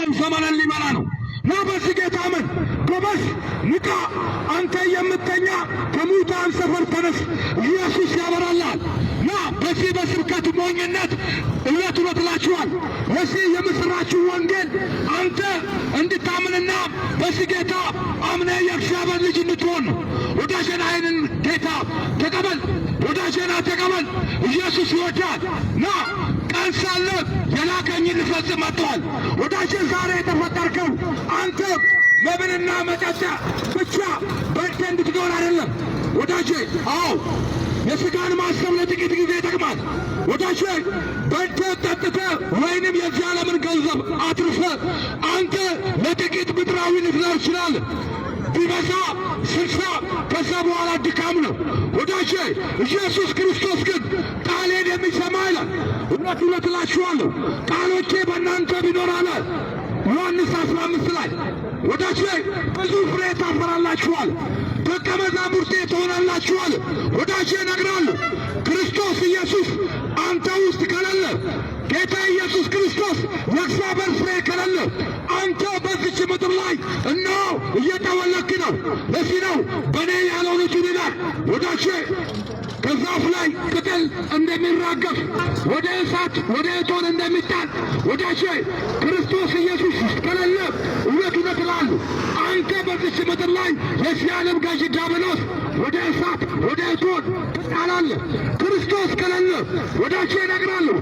የዘላለም ዘመንን ሊመራ ነው። ና በዚህ ጌታ አመን። ጎበዝ ንቃ፣ አንተ የምተኛ ከሙታን ሰፈር ተነስ፣ ኢየሱስ ያበራልሃል። ና በዚህ በስብከት ሞኝነት እውነት እውነት እላችኋል በዚህ የምስራችሁ ወንጌል አንተ እንድታምንና በዚህ ጌታ አምነ የእግዚአብሔር ልጅ እንድትሆን ነው። ወዳጄና ይህንን ጌታ ተቀበል፣ ወዳጄና ተቀበል። ኢየሱስ ይወዳል። ና ቀን ሳለ የላከኝን ልፈጽም መጥተዋል። ወዳጄ ዛሬ የተፈጠርከው አንተ መብልና መጠጫ ብቻ በልተህ እንድትኖር አይደለም ወዳጄ። አዎ የሥጋን ማሰብ ለጥቂት ጊዜ ይጠቅማል ወዳጄ። በልተህ ጠጥተህ ወይንም የዚህ ዓለምን ገንዘብ አትርፈህ አንተ ለጥቂት ምድራዊ ልትኖር ትችላለህ። ቢበዛ 60 ከዛ በኋላ ድካም ነው ወዳጄ። ኢየሱስ ክርስቶስ ግን ቃሌን የሚሰማ ይላል። እውነት እውነት እላችኋለሁ ቃሎቼ በእናንተ ቢኖር አለ ዮሐንስ 15 ላይ ወዳጄ ብዙ ፍሬ ታፈራላችኋል፣ ደቀ መዛሙርቴ ትሆናላችኋል። ወዳጄ እነግርሃለሁ ክርስቶስ ኢየሱስ አንተ ውስጥ ከሌለ፣ ጌታ ኢየሱስ ክርስቶስ የእግዚአብሔር ፍሬ ከሌለ አንተ በዚች ምድር ላይ እነሆ እየጠወለክ ነው። ለዚህ ነው በእኔ ያልሆኑትን ይላል ወዳጄ። ከዛፍ ላይ ቅጠል እንደሚራገፍ ወደ እሳት ወደ እቶን እንደሚጣል ወዳጄ ክርስቶስ ኢየሱስ ከሌለ እውነት እውነት እላለሁ አንተ በዚች ምድር ላይ የዚህ ዓለም ገዥ ዲያብሎስ ወደ እሳት ወደ እቶን ትጣላለህ። ክርስቶስ ከሌለ ወዳጄ እነግርሃለሁ